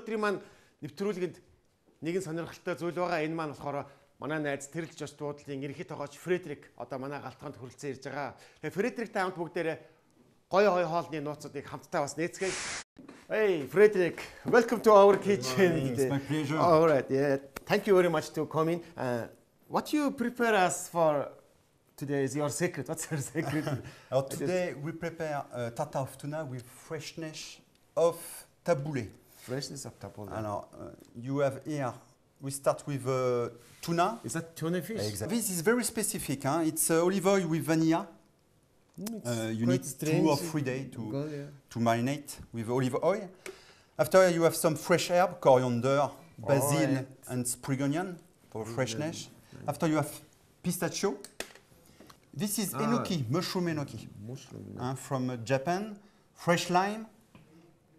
өнөөдрийн маань нэвтрүүлгэнд нэгэн сонирхолтой зүйл байгаа. Энэ маань болохоор манай найз Тэрл Жош дуудлын ерөнхий тоглогч Фредерик одоо манай галтгоонд хүрэлцэн ирж байгаа. Тэгээ Фредериктэй хамт бүгдээрээ гоё хоолны нууцуудыг хамтдаа бас нээцгээе. Hey Frederick, welcome to our kitchen. It's my pleasure. All right, yeah. Thank you very much to come in. What you prepare us for today is your secret. What's your secret? Today we prepare tartare of tuna with freshness of taboulé. Freshness of taboulé. You have here, we start with tuna. Is that tuna fish? Exactly. This is very specific. Huh? It's olive oil with vanilla. You need 2 or 3 days to marinate with olive oil. After you have some fresh herb, coriander, basil, and spring onion for freshness. After you have pistachio. This is enoki, mushroom enoki, from Japan. Fresh lime,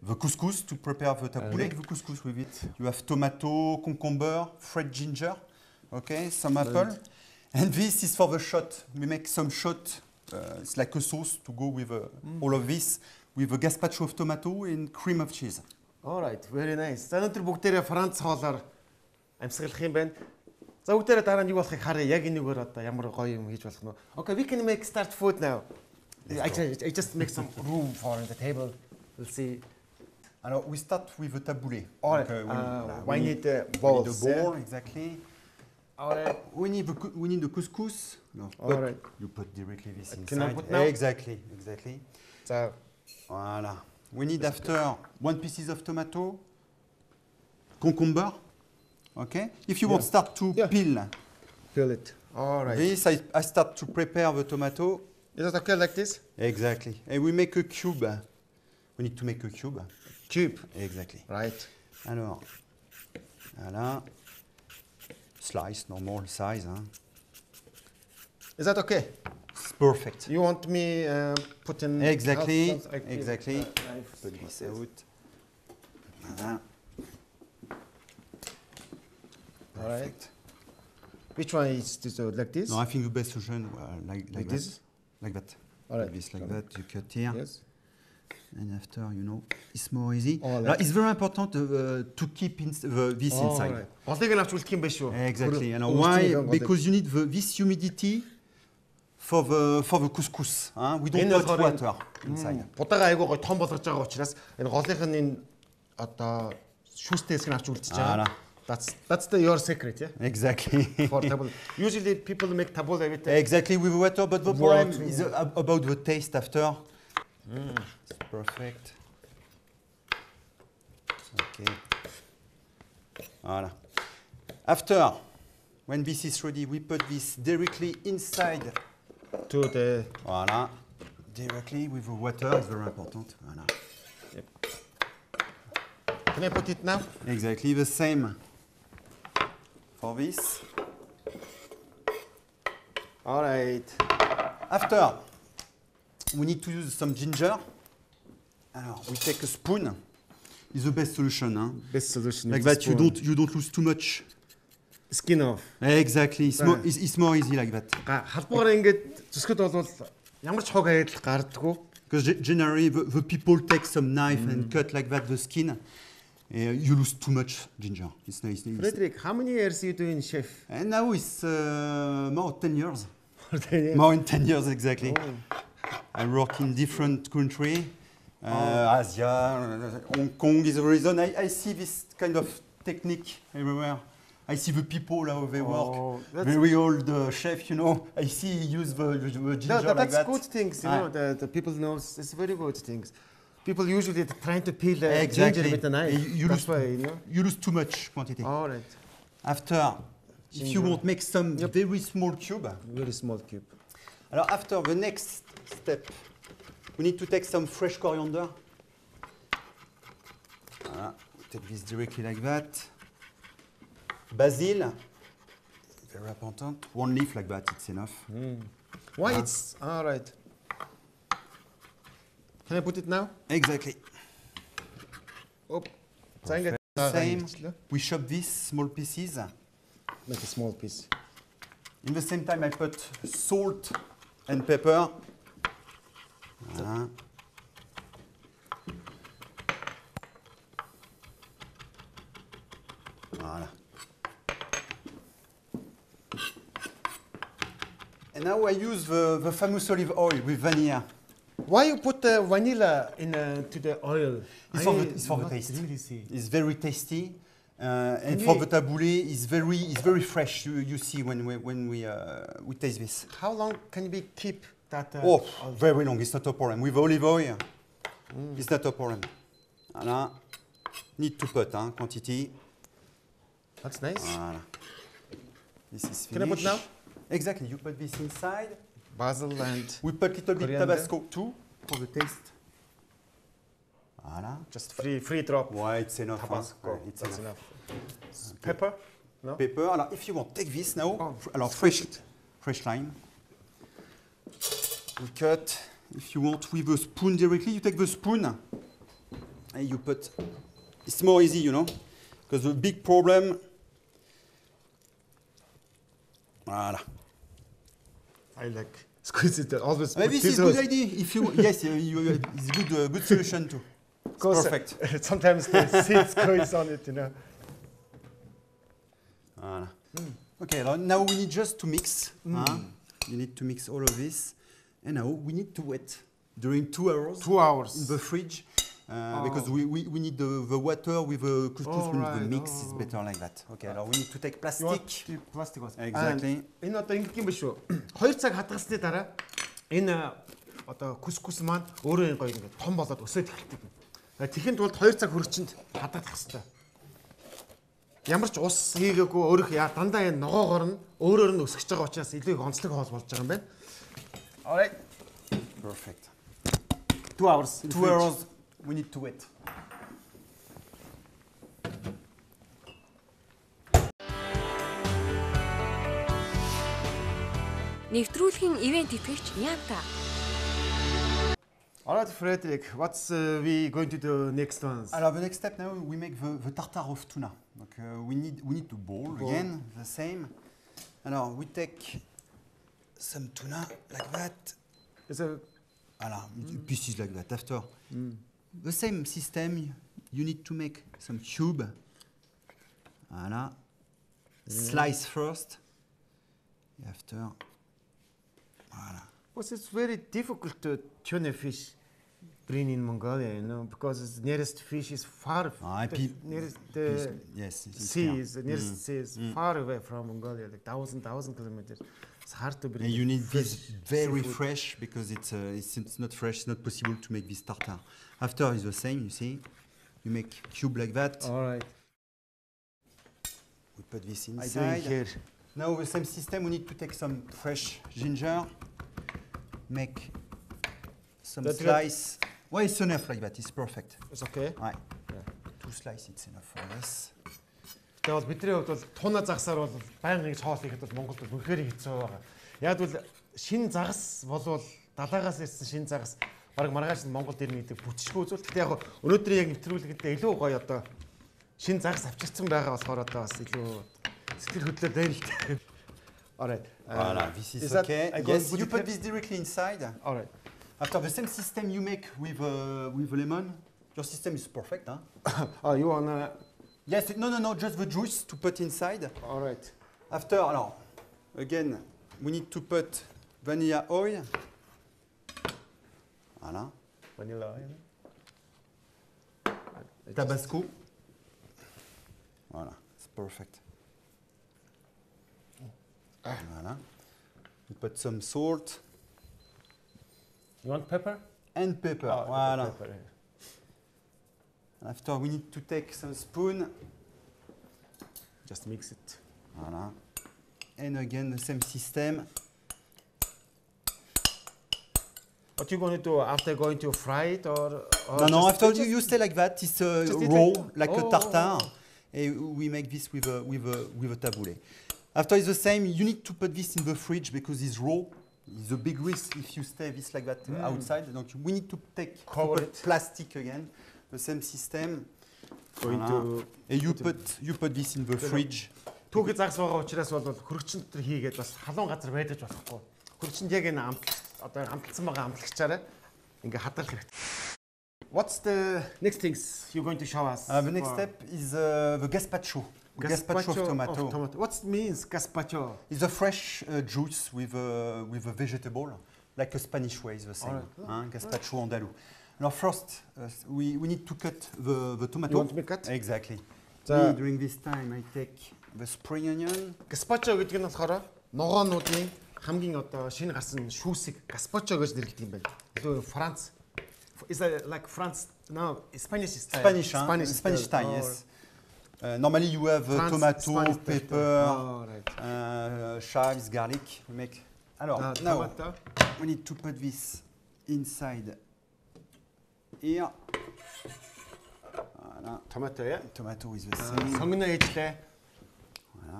the couscous to prepare the taboulé, the couscous with it. You have tomato, cucumber, fresh ginger, okay, some apple. And this is for the shot. We make some shot. It's like a sauce to go with all of this, with a gazpacho of tomato and cream of cheese. All right, very nice. За өнөөдөр бүгдээрээ Франц хоолоор амьсгалах юм байна. За бүгдээрээ дараа нь юу болохыг харъя. Яг энэгээр одоо ямар гоё юм хийж болох нь. Okay, we can make start food now. I just make some room for the table. We'll see. Alors, we start with the taboulé. All right. We need the balls. We need the ball, exactly. All right. We need the couscous. No, all right. You put directly this inside. Can I put now? Exactly. So, voilà. We need after 1 piece of tomato, cucumber. Okay. If you want start to peel it. All right. This I start to prepare the tomato. Is it okay like this? Exactly. And we make a cube. We need to make a cube. Cube. Exactly. Right. Alors, voilà. Slice, normal size. Huh? Is that okay? It's perfect. You want me put in... Exactly. Put this out. Voilà. All right. Which one is this, like this? No, I think the best solution like this? Like that. All right. Like this, like that. You cut here. Yes. And after, it's more easy. Like it's very important to keep this inside. Exactly. And why? Because you need this humidity for the couscous. We don't put water inside. Будаага айгуу гоё том болгож байгаа учраас энэ голынх нь энэ одоо шүүстэй хэсгийг авч үлдчихэж байгаа. That's your secret, yeah? Exactly. For tabboulé. Usually people make tabboulé with exactly with water, but the problem is about the taste after. It's perfect. Okay. Voilà. After, when this is ready, we put this directly inside. To the... Voilà. Directly with the water, it's very important. Voilà. Yep. Can I put it now? Exactly the same for this. All right. After, we need to use some ginger. Alors, we take a spoon. It's the best solution. Huh? Best solution. Like that, you don't lose too much. Skin off. Exactly. It's more easy like that. Халбуугаар ингэж зүсгэд болвол ямар ч хог айдал гардаггүй. Because generally the people take some knife and cut like that the skin. You lose too much ginger. It's nice. Frederick, how many years you doing chef? And now it's more 10 years. More than 10 years exactly. I work in different countries. Asia, Hong Kong is the reason I see this kind of technique everywhere. I see the people how they work. Very old chef, I see he use the ginger like that. That's good things, the people know. It's very good things. People usually trying to peel ginger with a knife. You lose too much quantity. All right. After, if you want, make some very small cube. Very small cube. Alors after the next step, we need to take some fresh coriander. Voilà. Take this directly like that. Basil, very important. 1 leaf like that, it's enough. Why it's all right? Can I put it now? Exactly. Oh, same. We chop these small pieces. Make a small piece. In the same time, I put salt and pepper. Voilà. Voilà. And now I use the famous olive oil with vanilla. Why you put vanilla into the oil? It's for the taste. Really see. It's very tasty. And for the tabouleh, it's very fresh. You see when we taste this. How long can we keep that? Very long. It's not a problem. With olive oil, it's not a problem. Voilà. Need to put quantity. That's nice. Voilà. This is finished. Can I put now? Exactly. You put this inside. Basil and We put little bit coriander. Tabasco too for the taste. Voilà. just free drop. Ouais, it's enough. Tabasco. Ouais, it's That's enough. enough. Pepper? No? Pepper. Alors, if you want, take this now. Oh, Alors, fresh lime. We cut. If you want, with a spoon directly, you take the spoon and you put. It's more easy, you know, because the big problem. Voilà. I like squeeze it always. Maybe this is a good idea. If you yes, it's good solution too. It's perfect. Sometimes the seeds goes on it, you know. Voilà. Okay, now we need just to mix. You need to mix all of this. And now we need to wait during 2 hours 2 hours. in the fridge because we need the water with the couscous with the mix. It's better like that. Okay, now we need to take plastic. Plastic was. Exactly. Энэ одоо ингэх юм биш үү? 2 цаг хадгалсны дараа энэ одоо кускус маань өөрөө гоё ингээд том болоод өсөж эхэлдэг. Тэхийн тулд 2 цаг хөрчөнд хадгалах хэрэгтэй. Ямар ч ус хийгээгүй өөрөх дандаа энэ ногоогоор нь өөрөөр нь өсгөж байгаа учраас илүү их онцлог хоол болж байгаа юм байна. Alright. Perfect. 2 hours. 2 hours we need to wait. Нэвтрүүлгийн ивент итгэгч Янта. Alright, Frederick, what's we going to do next ones? Alors the next step now we make the tartare of tuna. Donc we need to bowl again the same. Alors we take some tuna like that. Is a Voilà, pieces like that. After the same system, you need to make some cube. Voilà. Slice first. After. Voilà. But it's very difficult to tune a fish green in Mongolia, you know, because the nearest fish is far. The nearest yes, it's sea clear. is the nearest sea is far away from Mongolia, like 1,000 kilometers. It's hard to bring. And you need this very seafood. fresh because it's not fresh. It's not possible to make this tartare. After is the same. You see, you make cube like that. All right. We put this I do inside. it here. Now the same system. We need to take some fresh ginger. Make some That slice. Well, it's enough like that. It's perfect. It's okay. Right. 2 slices, it's enough for us. Тэгээ бол бидний хувьд бол туна загсаар бол байнгын хоол хийхэд бол Монголд үнэхээр хэцүү байгаа. Яг бол шин загас болвол далаагаас ирсэн шин загас баг маргааш нь Монголд ирнэ гэдэг бүтшгүй үзүүл. Гэхдээ яг өнөөдрийн яг нэвтрүүлэгтээ илүү гоё одоо шин загас авчирсан байгаа болохоор одоо бас илүү сэтгэл хөдлөл дайралтай. Alright. Voilà, this is that- okay. I go Yes, put you it put here? this directly inside. Alright. After the same system you make with lemon. Your system is perfect, huh? Oh, you wanna? Yes, no, just the juice to put inside. Alright. After, alors, again, we need to put vanilla oil. Voilà. Vanilla oil. Tabasco. Voilà, it's perfect. Voilà. We put some salt You want pepper? and pepper. Oh, Voilà. pepper. After, we need to take some spoon. Just mix it. Voilà. And again, the same system. What you going to do after going to fry it or No, just- after just- you stay like that, it's just eat raw, like- like a Oh. tartare. And we make this with a tabouleh. After it's the same, you need to put this in the fridge because it's raw. It's a big risk if you stay this like that outside. Donc we need to take Cover put it. plastic again. The same system. Going to And you put this in the fridge. түүхий загас байгаа учраас бол хөрөгчөнд төр хийгээд бас халуун газар байдаж болохгүй. Хөрөгчөнд яг энэ одоо амталсан байгаа амтлагчаараа ингээ хадгалах хэрэгтэй. What's the next things you're going to show us? The next step is the gazpacho. Gazpacho of tomato. What means gazpacho? It's a fresh juice with a vegetable, like a Spanish way is the same. Gazpacho andalou. Now first, we need to cut the tomato. You want me cut? Exactly. За- During this time, I take the spring onion. Gazpacho гэдэг нь болохоор ногоонуудын хамгийн одоо шинэ гарсан шүүсийг gazpacho гэж нэрлэдэг юм байна. Илүү Франц. Is that like France? No, Spanish style. Spanish style, yes. Normally you have tomato, Spanish pepper, Oh, right. chives, garlic. We make. Alors, now Tomato. we need to put this inside here. Voilà. Tomato яа. Tomato is the same. Сонгоно хийчлээ.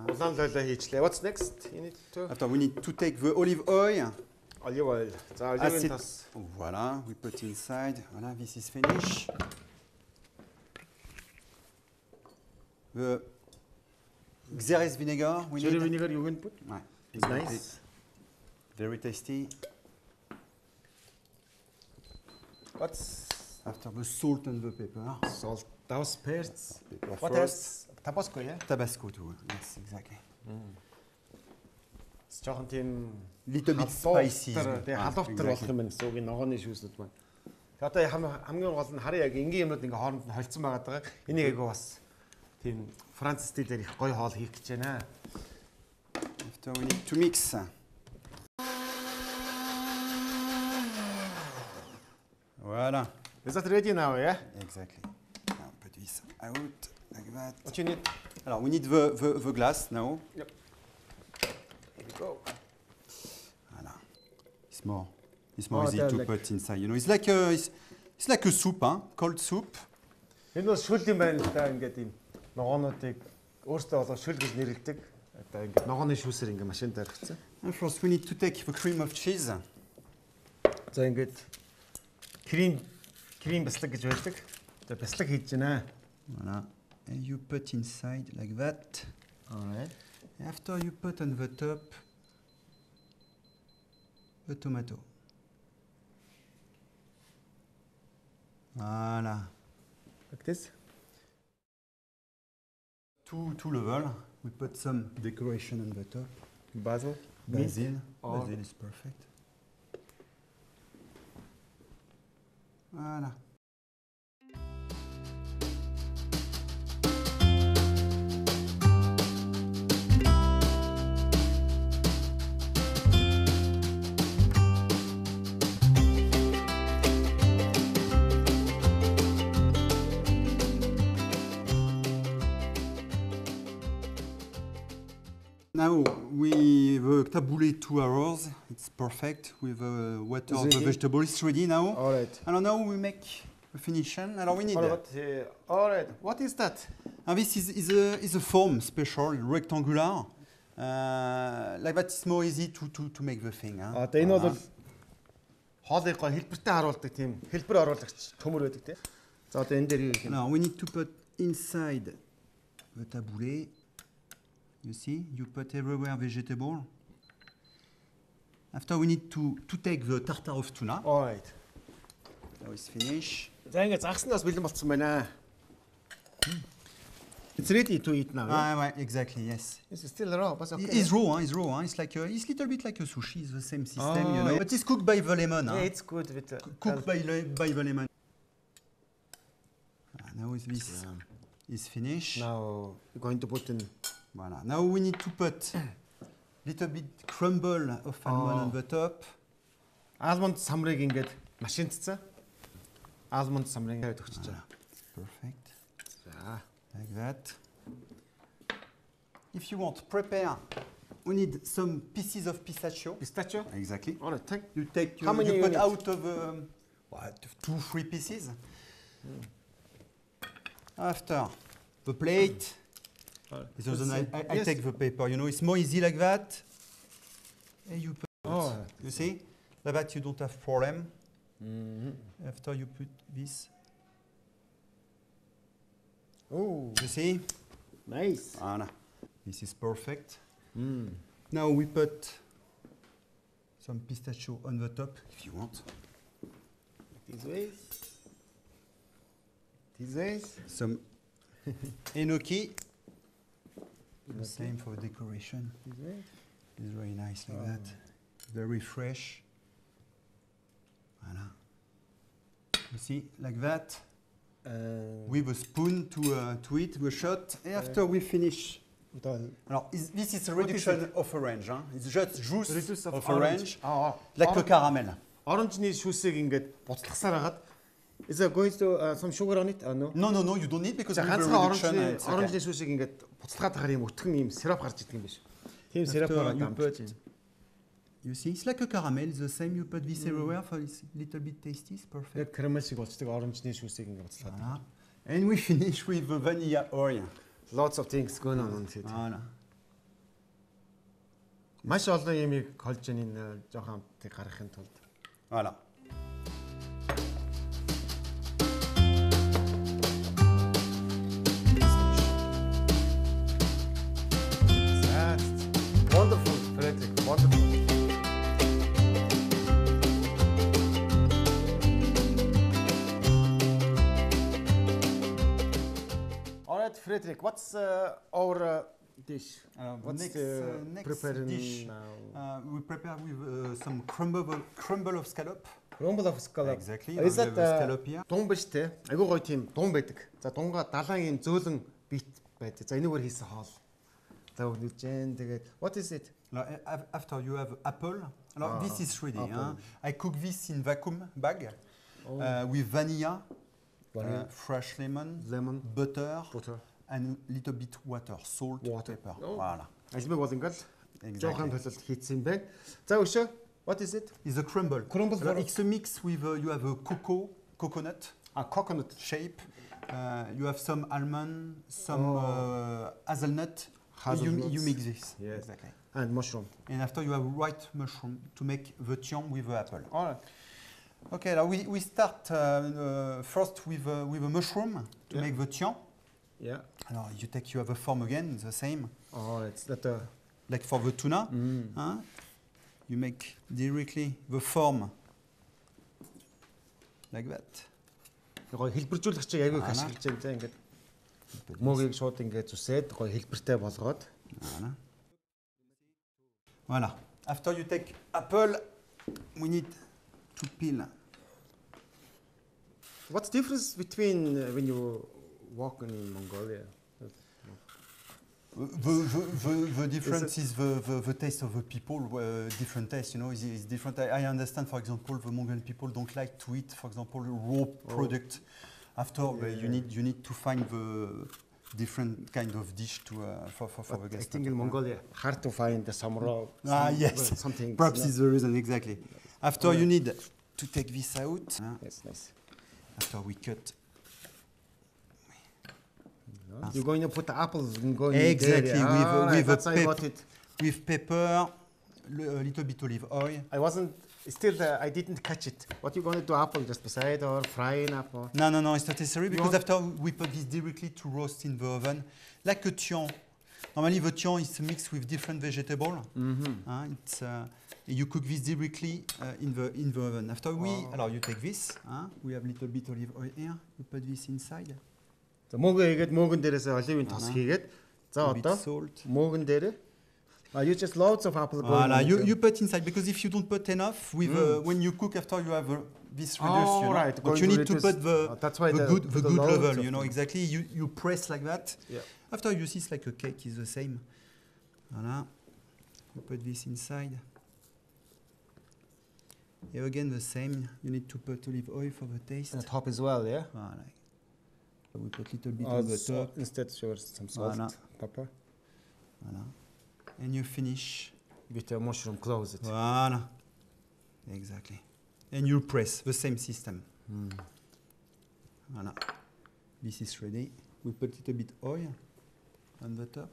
Улаан лойлоо хийчлээ. What's next? You need to After we need to take the olive oil. olive oil. За оливын Acid. тос. Voilà, we put inside. Voilà, this is finished. The Xeres vinegar we Cherry need. vinegar you can put. Ouais. It's nice. Very tasty. What's After the salt and the pepper. salt? Those pears. Pepper What first. else? Tabasco яа. Tabasco too. Yes, exactly. Жохон тийм Little bit spicy. Тэгээ халуутар болох юм байна гэсэн үг энэ ногооны шүүснүүд маань. Тэгээ одоо хамгийн гол нь харин яг энгийн юмнууд ингээ хооронд нь холцсон байгаа даа. Энийг айгу бас тийм Франц стилээр их гоё хоол хийх гэж байна. After we need to mix. Voilà. Is that ready now, yeah? Exactly. Now put this out like that. What you need? Alors we need the glass now. Here we go. Voilà. It's more Oh, easy they're to like- put inside. You know, it's like a soup, huh? Cold soup. Энэ бол шүл юм байна л да ингээд ийм ногоонуудыг өөртөө болоо шүл гэж нэрлэдэг. Одоо ингээд ногооны шүүсээр ингээд машин дээр тавьчихсан. And first we need to take the cream of cheese. За ингээд крем бяслаг гэж байдаг. За бяслаг хийж байна. Voilà. And you put inside like that. Alright. After you put on the top the tomato. Voilà. Like this. Two level. We put some decoration on the top. Basil. Basil. or- Basil is perfect. Voilà. Now we taboulé 2 hours. It's perfect with water. Is The ready? vegetable is ready now. Alright. And now we make the finishing. Alors we need. Alright. What is that? And this is a form special, rectangular. Like that, it's more easy to make the thing. Huh? Одоо энэ бол хоолыг гоо хэлбэртэй харуулдаг тийм хэлбэр оруулагч төмөр байдаг тийм. За одоо энэ дээр юу гэх юм? Now we need to put inside the taboulé. You see, you put everywhere vegetable. After we need to take the tartare of tuna. Alright. Now it's finished. За ингээд загснаас бэлэн болцсон байна. It's ready to eat now. Yeah? Right, exactly, yes. It's still raw, but okay. It's raw, huh? It's raw. Huh? It's like it's little bit like a sushi. It's the same system, Oh, you know. yeah. But it's cooked by the lemon. Yeah, Huh? it's good with Cooked by the lemon. Now this is finished. Now we're going to put in Voilà. Now we need to put little bit crumble of almond on the top. almond самрыг ингээд машинтцсан. Almond самрыг тавьд өгч чаа. Perfect. За. Like that. If you want, prepare. We need some pieces of pistachio. Pistachio? Exactly. Alright, thank You take. How many you you put need? out of 2-3 pieces. After the plate. This is let's I see. Yes. take the paper. You know, it's more easy like that. And you put. Oh. You see, like that you don't have problem. Mm-hmm. After you put this, Oh, you see. nice. Voilà. This is perfect. Mm. Now we put some pistachio on the top if you want. This way. These days. Some enoki. The same for decoration. These days. It's very nice like that. Very fresh. Voilà. You see, like that. With a spoon to eat, a shot. And after we finish. Alors, this is a reduction of orange. Hein? It's just juice of orange. Like a caramel. Оранжны шүүсийг ингээд буцлагсаар хагаад. Is it going to some sugar on it? No. No, you don't need because we have a ганцхан reduction. оранжны шүүсийг ингээд буцалгаад хараа юм өтгөн юм сироп гарч идэг юм биш. Тийм сироп гараад амтж. You see, it's like a caramel, the same. You put this everywhere for it's little bit tasty, it's perfect. Яг карамел шиг болцдог оранжны шүүсийг ингээд буцалгаад. And we finish with the vanilla oil. Lots of things going on here. Voilà. Маш олон юмыг холж энэ жоохон амтыг гаргахын тулд. Voilà. That's wonderful, Frederick. Wonderful. All right, Frederick. What's our dish? What's Next preparing dish. now? We prepare with some crumble of scallop. Crumble of scallop. Exactly. Is We have that a scallop here. дун биш те? Айгуу гоё тийм дун байдаг. За дунгаа далайн юм зөөлөн бит байдаг. За энэгээр хийсэн хоол. За өгнөж тэгээд what is it? Now, after you have apple. Now, this is ready. Hein? I cook this in vacuum bag with vanilla, fresh lemon, butter, and a little bit water, salt, pepper. Voilà. Ажмыг бол ингээл Exactly. жоохон тололт хийсэн юм байна. За өшөө what is it? It's a crumble. Crumble for It's a mix with you have a coconut Coconut. shape. You have some almond, some hazelnut. Hazelnuts. You mix this. Yes. Exactly. And mushroom. And after you have white mushroom to make the tian with the apple. All right. Okay, now we start first with a mushroom to make the tian. Yeah. Now you have a form again, the same. Oh, it's that Like for the tuna. Hein? You make directly the form like that. гоё хэлбэржүүлэх чинь аягүй их ашиглаж байгаа. За ингээд мөгийг шууд ингээд зүсээд гоё хэлбэртэй болгоод. Voilà. After you take apple, we need to peel. What's the difference between when you walk in Mongolia? The difference is the taste of the people, different taste, you know, is different. I understand, for example, the Mongolian people don't like to eat, for example, raw product. After, you need to find the different kind of dish to for the guests. I think in Mongolia, hard to find some raw. Yes, something. Perhaps is the reason, exactly. After you need to take this out. Yes, nice. After we cut. You're going to put the apples and going Exactly, there. with with pepper, a little bit olive oil. I didn't catch it. What you going to do? Apple just beside or frying apple? No, it's not necessary because after we put this directly to roast in the oven, like a tian. Normally the tian is mixed with different vegetables. You cook this directly in the oven. After you take this. We have a little bit olive oil here. You put this inside. За мөөгөө хийгээд мөөгөн дээрээс оливын тос хийгээд за одоо мөөгөн дээрээ you just loads of apple going you put inside because if you don't put enough with when you cook after you have this reduced right, but you need to put the good level, you know, exactly. You press like that. After you see it's like a cake is the same. Voilà. You put this inside. Here again the same. You need to put olive oil for the taste. On top as well, yeah. Voilà. We put a little bit on the top. Instead, some salt, pepper. Voilà. And you finish with the mushroom. Close it. Voilà. Exactly. And you press the same system. Voilà. This is ready. We put a little bit oil on the top.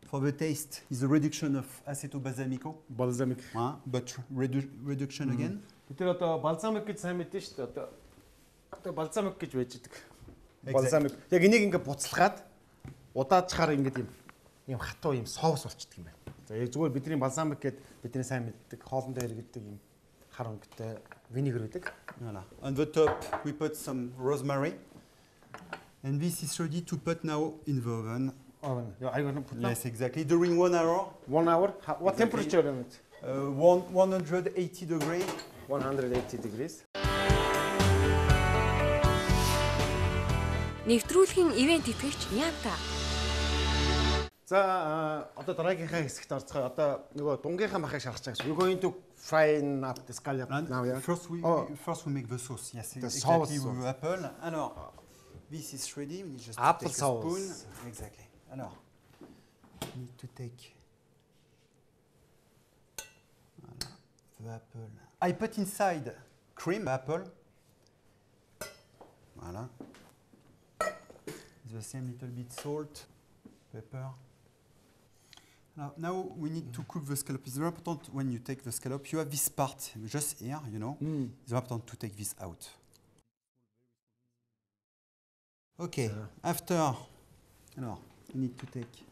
For the taste, is a reduction of aceto balsamico. Balsamic. But reduction again. Тэр одоо балзамик гэж сайн мэдэн шүү дээ. Одоо балзамик гэж байж байгаа. Балзамик. Яг энийг ингээд буцалгаад удаачаар ингээд юм хатуу юм соус болчихдөг юм байна. За яг зүгээр бидний балзамик гэд бидний сайн мэддэг хоолн дээр гэдэг юм хар өнгөтэй винегер гэдэг. Voilà. On the top we put some rosemary. And this is ready to put now in the oven. Oven. Are you going to put now? Yes, exactly. During 1 hour, 1 hour? What Exactly. temperature in it? 180 degrees. 180 degrees. Нэвтрүүлгийн ивент итгэгч Нямта. За одоо дараагийнхаа хэсэгт орцгоё. Одоо нөгөө дунгийнхаа махыг шалгаж байгаа гэсэн. We're going to fry up the scallop And now, yeah? first, Oh. first we make the sauce. Yes, The exactly sauce. with the apple. Alors, this is ready. We need just to Apple take sauce. a spoon. Exactly. Alors, we need to take the apple. I put inside cream apple. Voilà. The same little bit salt, pepper. Now we need to cook the scallop. It's very important when you take the scallop. You have this part just here, you know. It's very important to take this out. Okay. After, alors, you need to take.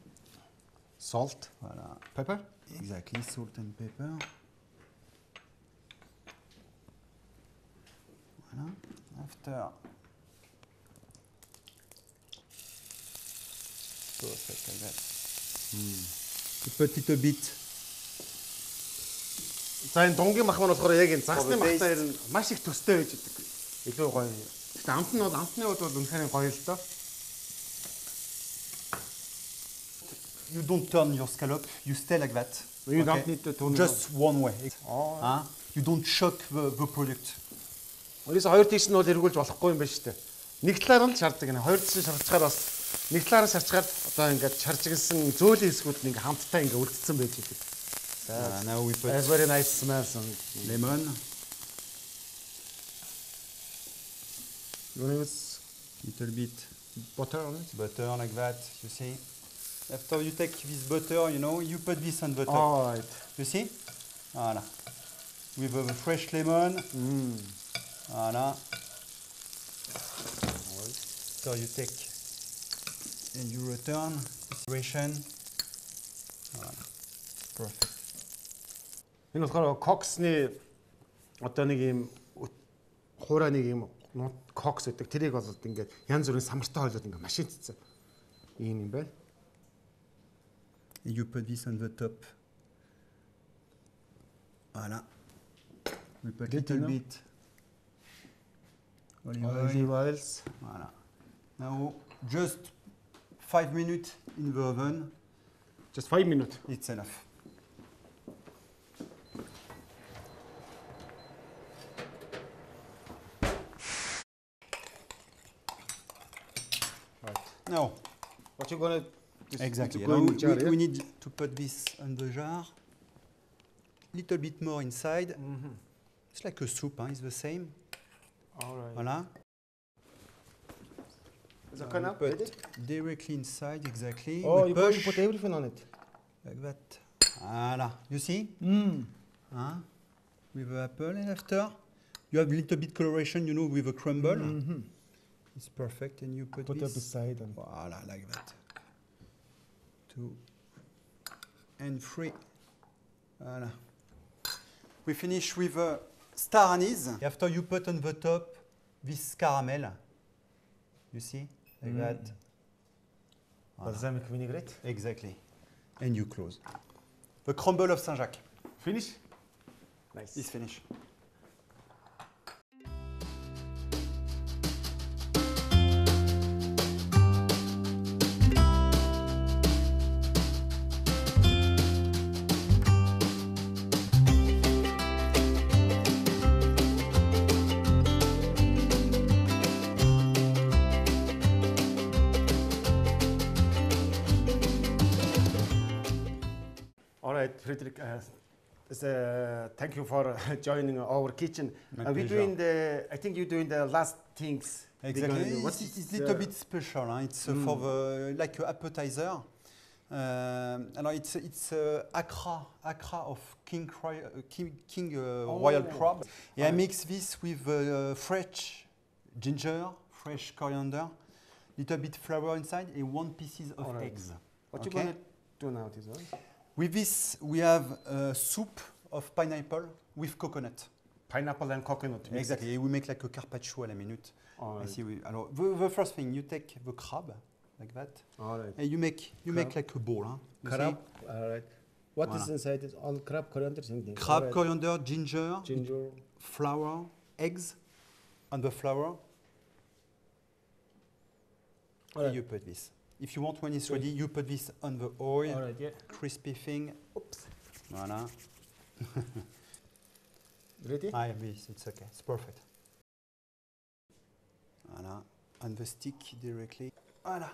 Salt. Voilà. Pepper. Exactly. Salt and pepper. Voilà. After. Perfect like that. You put it a bit. За энэ дунгийн мах маань болохоор яг энэ загсны For the махтай ер нь маш их төстэй байж идэг. Илүү гоё. Гэтэ амтны хувьд бол үнэхээр гоё л доо. You don't turn your scallop. You stay like that. You don't need to turn. Just one way. Oh. Huh? You don't shock the product. Өөрөөс хоёр тийш нь бол эргүүлж болохгүй юм байна шүү дээ. Нэг талаар нь шаарддаг нэ. Хоёр тийш шарцгаар бас нэг талаараа шарцгаад одоо ингээд шаржигсан зөөлөн хэсгүүд нь ингээд хамтдаа ингээд үлдсэн байж идэг. Now we put That's very nice smells. lemon. You want to use Little bit butter on it? butter like that. You see. After you take this butter, you know, you put this on the top. All right. You see? Voilà. With the fresh lemon. Voilà. So you take and you return situation. Voilà. Perfect. Энэ болохоор коксны одоо нэг юм хуурай нэг юм кокс гэдэг. Тэрийг бол ингээд янз бүрийн самартай хойлоод ингээд машин цэцэн. Ийм юм байна. And you put this on the top. Voilà. We put Good little enough. bit olive oil. Olive oils. Voilà. Now just 5 minutes in the oven. Just 5 minutes. It's enough. Right. Now, What you gonna exactly. to Now go in the jar, yeah? we need to put this on the jar. Little bit more inside. It's like a soup, huh? It's the same. All right. Voilà. Is it okay now? Put Ready? directly inside, exactly. Oh, We you push put everything on it. like that. Voilà. You see? Huh? With the apple, and after you have a little bit coloration, you know, with a crumble. It's perfect, and you put Put this. up beside and Voilà, like that. 2 and 3. Voilà. We finish with star anise. After you put on the top this caramel. You see? Like that. balsamic vinaigrette. Exactly. And you close. The crumble of Saint-Jacques Finish. Nice. is finished. All right, Frederick. Thank you for joining our kitchen. My We pleasure. doing the. I think you're doing the last things. Exactly. What It's is a little bit special. Huh? It's for the like an appetizer. And it's Accra of King Royal Crab. And I mix this with fresh ginger, fresh coriander, little bit flour inside, and 1 pieces of All right. eggs. What Okay. you gonna do now, this one? With this, we have soup of pineapple with coconut. Pineapple and coconut. mix. Exactly. We make like a carpaccio à la minute. I see. Alors, the first thing, you take the crab like that, All right. and you make like a ball. Huh? You Crab. All right. What is Voilà. inside is all crab, coriander, same thing. see? Crab, All right. coriander, ginger, Ginger. flour, eggs, on the flour. All right. You put this. If you want, when it's ready, you put this on the oil, All right. Yeah. crispy thing. Oops. Voilà. Ready? Yes, it's okay. It's perfect. Voilà. On the stick directly. Voilà.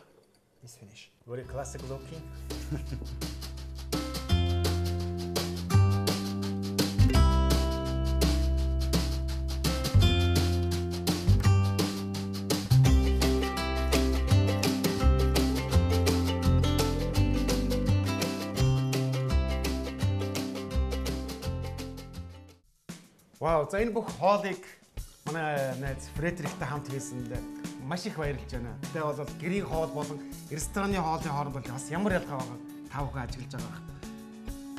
It's finished. Very classic looking. Вау, за энэ бүх хоолыг манай найз Фредериктэй хамт хийсэнд маш их баярлж байна. Тэгээ бол гэрийн хоол болон рестораны хоолны хооронд бол бас ямар ялгаа байгааг та бүхэн ажиглаж байгаа.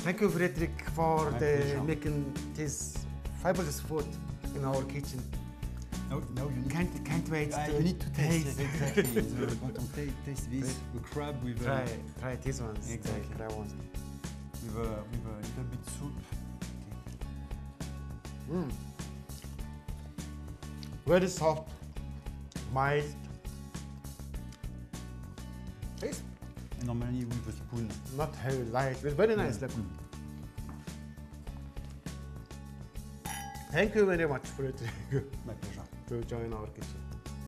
Thank you Frederick for making this fabulous food in our kitchen. No, you need Can't wait to you need to taste it. Exactly. So we're going to taste this. The crab with try this one. Exactly. The crab ones. with a little bit soup. Very soft, mild. Taste Normally with a spoon. not heavy, light. It's very nice. Like. Thank you very much, Frederick, My pleasure. to join our kitchen.